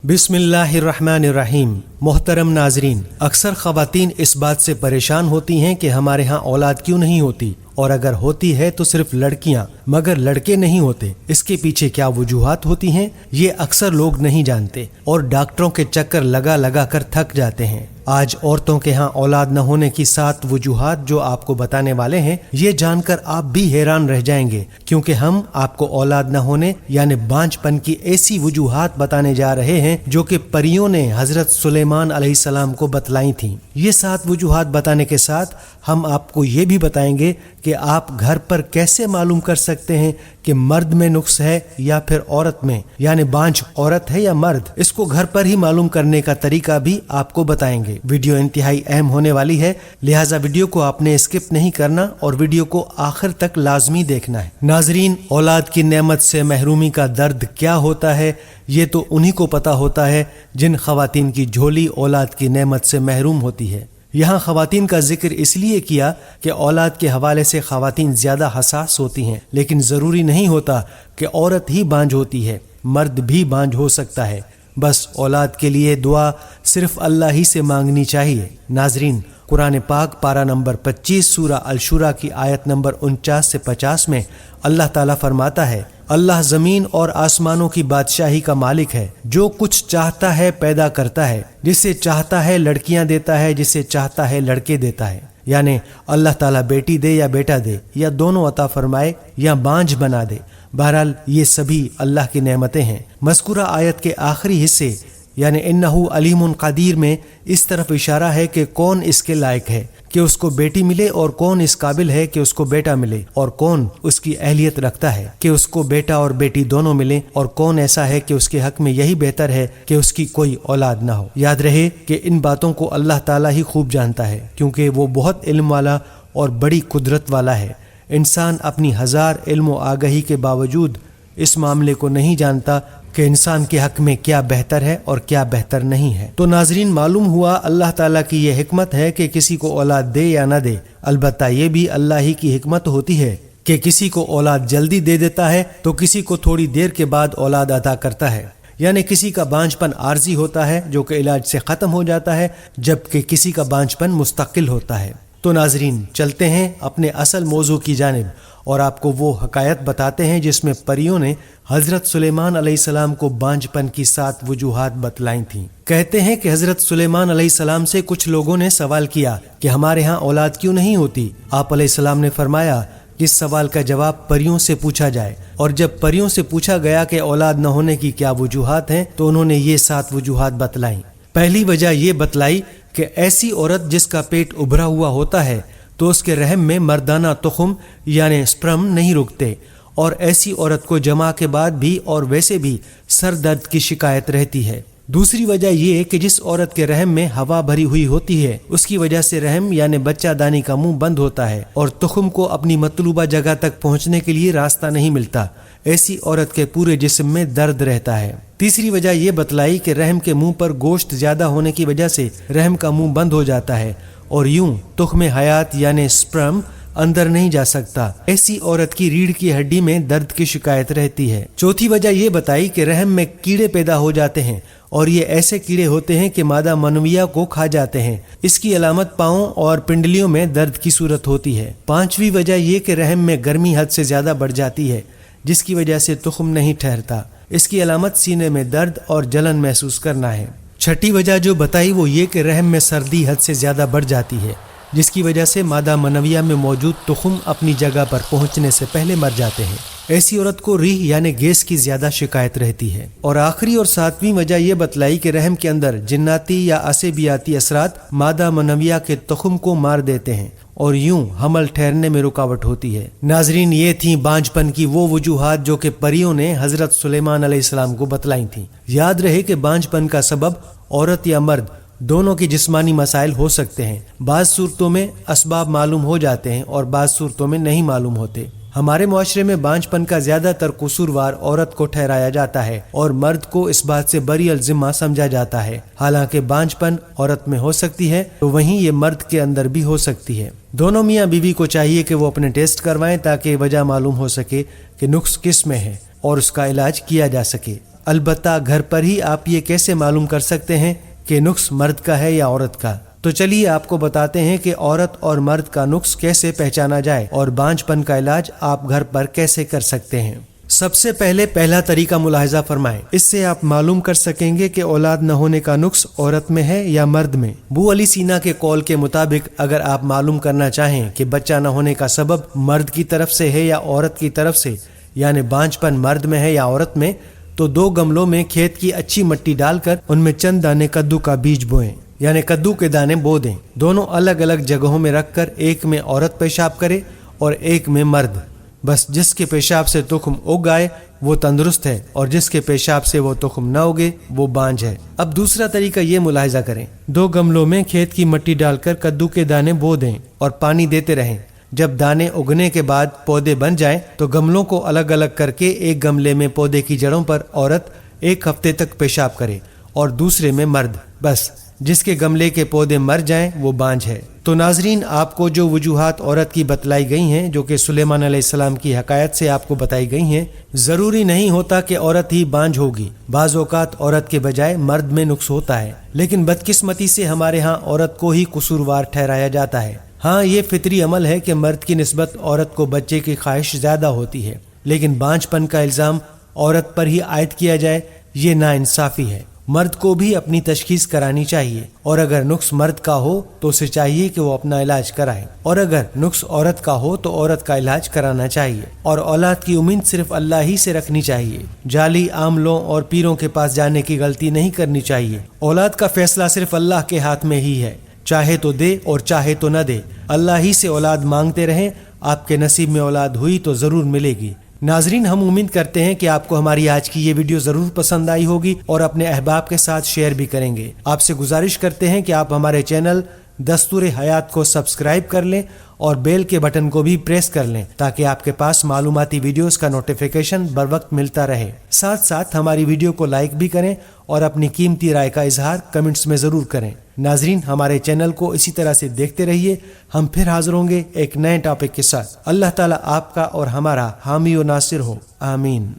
बिस्मिल्लाहिर्रहमानिर्रहीम। मोहतरम नाजरीन, अक्सर ख़वातीन इस बात से परेशान होती हैं कि हमारे यहाँ औलाद क्यों नहीं होती, और अगर होती है तो सिर्फ लड़कियाँ मगर लड़के नहीं होते। इसके पीछे क्या वजूहात होती हैं ये अक्सर लोग नहीं जानते और डॉक्टरों के चक्कर लगा लगा कर थक जाते हैं। आज औरतों के यहाँ औलाद न होने की 7 वजूहात जो आपको बताने वाले हैं, ये जानकर आप भी हैरान रह जाएंगे, क्योंकि हम आपको औलाद न होने यानी बांझपन की ऐसी वजूहात बताने जा रहे हैं जो कि परियों ने हजरत सुलेमान अलैहिस्सलाम को बतलाई थीं। ये 7 वजूहात बताने के साथ हम आपको ये भी बताएंगे कि आप घर पर कैसे मालूम कर सकते हैं कि मर्द में नुक्स है या फिर औरत में, यानी बांझ औरत है या मर्द। इसको घर पर ही मालूम करने का तरीका भी आपको बताएंगे। वीडियो इंतहाई अहम होने वाली है, लिहाजा वीडियो को आपने स्किप नहीं करना और वीडियो को आखिर तक लाजमी देखना है। नाजरीन, औलाद की नेमत से महरूमी का दर्द क्या होता है ये तो उन्हीं को पता होता है जिन खवातीन की झोली औलाद की नेमत से महरूम होती है। यहाँ खवातीन का जिक्र इसलिए किया कि औलाद के हवाले से खवातीन ज्यादा हसास होती हैं, लेकिन जरूरी नहीं होता कि औरत ही बांझ होती है, मर्द भी बांझ हो सकता है। बस औलाद के लिए दुआ सिर्फ अल्लाह ही से मांगनी चाहिए। नाजरीन, कुरान पाक पारा नंबर 25 सूरा अल-शुरा की आयत नंबर 49 से 50 में अल्लाह ताला फरमाता है, अल्लाह जमीन और आसमानों की बादशाही का मालिक है, जो कुछ चाहता है पैदा करता है, जिसे चाहता है लड़कियां देता है, जिसे चाहता है लड़के देता है। यानी अल्लाह ताला बेटी दे या बेटा दे या दोनों अता फरमाए या बांझ बना दे, बहरहाल ये सभी अल्लाह की नेमतें हैं। मज़कूरा आयत के आखिरी हिस्से यानी इन्नहु अलीमुन क़दीर में इस तरफ इशारा है कि कौन इसके लायक है कि उसको बेटी मिले और कौन इस काबिल है कि उसको बेटा मिले, और कौन उसकी अहलियत रखता है कि उसको बेटा और बेटी दोनों मिले, और कौन ऐसा है कि उसके हक में यही बेहतर है कि उसकी कोई औलाद ना हो। याद रहे कि इन बातों को अल्लाह ताला ही खूब जानता है, क्योंकि वो बहुत इल्म वाला और बड़ी कुदरत वाला है। इंसान अपनी 1000 इल्म व आगही के बावजूद इस मामले को नहीं जानता कि इंसान के हक में क्या बेहतर है और क्या बेहतर नहीं है। तो नाजरीन, मालूम हुआ अल्लाह ताला की ये हिकमत है कि किसी को औलाद दे या ना दे। अलबत्ता ये भी अल्लाह ही की हिकमत होती है कि किसी को औलाद जल्दी दे देता है तो किसी को थोड़ी देर के बाद औलाद अता करता है। यानी किसी का बांझपन आर्जी होता है जो कि इलाज से ख़त्म हो जाता है, जबकि किसी का बांझपन मुस्तकिल होता है। तो नाजरीन, चलते हैं अपने असल मौजू की जानिब और आपको वो हकायत बताते हैं जिसमें परियों ने हजरत सुलेमान अलैहिस्सलाम को बांझपन की 7 वजूहात बतलाई थीं। कहते हैं कि हजरत सुलेमान अलैहिस्सलाम से कुछ लोगों ने सवाल किया कि हमारे यहाँ औलाद क्यों नहीं होती। आप अलैहिस्सलाम ने फरमाया कि इस सवाल का जवाब परियों से पूछा जाए, और जब परियों से पूछा गया कि औलाद न होने की क्या वजूहात हैं तो उन्होंने ये 7 वजूहात बतलाई। पहली वजह ये बतलाई कि ऐसी औरत जिसका पेट उभरा हुआ होता है तो उसके रहम में मर्दाना तुखम यानी स्पर्म नहीं रुकते, और ऐसी औरत को जमा के बाद भी और वैसे भी सर दर्द की शिकायत रहती है। दूसरी वजह ये कि जिस औरत के रहम में हवा भरी हुई होती है उसकी वजह से रहम यानी बच्चा दानी का मुंह बंद होता है और तुखम को अपनी मतलूबा जगह तक पहुंचने के लिए रास्ता नहीं मिलता। ऐसी औरत के पूरे जिस्म में दर्द रहता है। तीसरी वजह ये बतलाई कि रहम के मुंह पर गोश्त ज्यादा होने की वजह से रहम का मुंह बंद हो जाता है और यूं तुख्म हयात यानी स्पर्म अंदर नहीं जा सकता। ऐसी औरत की रीढ़ की हड्डी में दर्द की शिकायत रहती है। चौथी वजह ये बताई कि रहम में कीड़े पैदा हो जाते हैं और ये ऐसे कीड़े होते हैं कि मादा मनविया को खा जाते हैं। इसकी अलामत पाँव और पिंडलियों में दर्द की सूरत होती है। पांचवी वजह ये कि रहम में गर्मी हद से ज्यादा बढ़ जाती है जिसकी वजह से तुख्म नहीं ठहरता। इसकी अलामत सीने में दर्द और जलन महसूस करना है। छठी वजह जो बताई वो ये कि रहम में सर्दी हद से ज्यादा बढ़ जाती है जिसकी वजह से मादा मनविया में मौजूद तुखम अपनी जगह पर पहुंचने से पहले मर जाते हैं। ऐसी औरत को रीह यानी गैस की ज्यादा शिकायत रहती है। और आखिरी और 7वीं वजह यह बतलाई कि रहम के अंदर जिन्नाती या असेबियाती असरात मादा मनविया के तुखम को मार देते हैं और यूं हमल ठहरने में रुकावट होती है। नाजरीन, ये थी बांझपन की वो वजूहात जो कि परियों ने हजरत सुलेमान अलैहिस्सलाम को बतलाई थी। याद रहे कि बांझपन का सबब औरत या मर्द दोनों के जिस्मानी मसाइल हो सकते हैं। बाज़ सूरतों में असबाब मालूम हो जाते हैं और बाज़ सूरतों में नहीं मालूम होते। हमारे मुआशरे में बांझपन का ज्यादातर कसूरवार औरत को ठहराया जाता है और मर्द को इस बात से बरी अल जिम्मा समझा जाता है। हालांकि बांझपन औरत में हो सकती है तो वहीं ये मर्द के अंदर भी हो सकती है। दोनों मियाँ बीवी को चाहिए कि वो अपने टेस्ट करवाएं ताकि वजह मालूम हो सके कि नुक्स किस में है और उसका इलाज किया जा सके। البتہ گھر پر ہی آپ یہ کیسے معلوم کر سکتے ہیں کہ نقص مرد کا ہے یا عورت کا؟ تو چلیے آپ کو بتاتے ہیں کہ عورت اور مرد کا نقص کیسے پہچانا جائے اور بانجھ پن کا علاج آپ گھر پر کیسے کر سکتے ہیں۔ سب سے پہلا طریقہ ملاحظہ فرمائیں، اس سے آپ معلوم کر سکیں گے کہ اولاد نہ ہونے کا نقص عورت میں ہے یا مرد میں۔ ابو علی سینا کے قول کے مطابق اگر آپ معلوم کرنا چاہیں کہ بچہ نہ ہونے کا سبب مرد کی طرف سے ہے یا عورت کی طرف سے، یعنی بانجھ پن مرد میں ہے یا عورت میں، تو 2 گملوں میں کھیت کی اچھی مٹی ڈال کر ان میں چند دانے کدو کا بیج بوئیں، یعنی کدو کے دانے بو دیں۔ دونوں الگ الگ جگہوں میں رکھ کر ایک میں عورت پیشاب کرے اور ایک میں مرد۔ بس جس کے پیشاب سے تخم اگ آئے وہ تندرست ہے، اور جس کے پیشاب سے وہ تخم نہ اگے وہ بانجھ ہے۔ اب دوسرا طریقہ یہ ملاحظہ کریں، 2 گملوں میں کھیت کی مٹی ڈال کر کدو کے دانے بو دیں اور پانی دیتے رہیں۔ جب دانے اگنے کے بعد پودے بن جائیں تو گملوں کو الگ الگ کر کے ایک گملے میں پودے کی جڑوں پر عورت 1 ہفتے تک پیشاب کرے اور دوسرے میں مرد۔ بس جس کے گملے کے پودے مر جائیں وہ بانجھ ہے۔ تو ناظرین، آپ کو جو وجوہات عورت کی بتلائی گئی ہیں، جو کہ سلیمان علیہ السلام کی حکایت سے آپ کو بتائی گئی ہیں، ضروری نہیں ہوتا کہ عورت ہی بانجھ ہوگی۔ بعض اوقات عورت کے بجائے مرد میں نقص ہوتا ہے، لیکن بدقسمتی سے ہمارے ہاں عورت کو ہی قصوروار ٹھہرایا جاتا ہے۔ ہاں، یہ فطری عمل ہے کہ مرد کی نسبت عورت کو بچے کی خواہش زیادہ ہوتی ہے، لیکن بانجھ پن کا الزام عورت پر ہی عائد کیا جائے، یہ ناانصافی ہے۔ مرد کو بھی اپنی تشخیص کرانی چاہیے، اور اگر نقص مرد کا ہو تو اسے چاہیے کہ وہ اپنا علاج کرائے، اور اگر نقص عورت کا ہو تو عورت کا علاج کرانا چاہیے، اور اولاد کی امید صرف اللہ ہی سے رکھنی چاہیے۔ جعلی عاملوں اور پیروں کے پاس جانے کی غلطی نہیں کرنی چاہیے۔ اولاد کا فیصلہ صرف اللہ کے ہاتھ میں ہی ہے، چاہے تو دے اور چاہے تو نہ دے۔ اللہ ہی سے اولاد مانگتے رہیں، آپ کے نصیب میں اولاد ہوئی تو ضرور ملے گی۔ ناظرین، ہم امید کرتے ہیں کہ آپ کو ہماری آج کی یہ ویڈیو ضرور پسند آئی ہوگی اور اپنے احباب کے ساتھ شیئر بھی کریں گے۔ آپ سے گزارش کرتے ہیں کہ آپ ہمارے چینل دستور حیات کو سبسکرائب کر لیں اور بیل کے بٹن کو بھی پریس کر لیں تاکہ آپ کے پاس معلوماتی ویڈیوز کا نوٹیفیکیشن بر وقت ملتا رہے۔ ساتھ ساتھ ہماری ویڈیو کو لائک بھی کریں اور اپنی قیمتی رائے کا اظہار کمنٹس میں ضرور کریں۔ ناظرین، ہمارے چینل کو اسی طرح سے دیکھتے رہیے، ہم پھر حاضر ہوں گے ایک نئے ٹاپک کے ساتھ۔ اللہ تعالیٰ آپ کا اور ہمارا حامی و ناصر ہو، آمین۔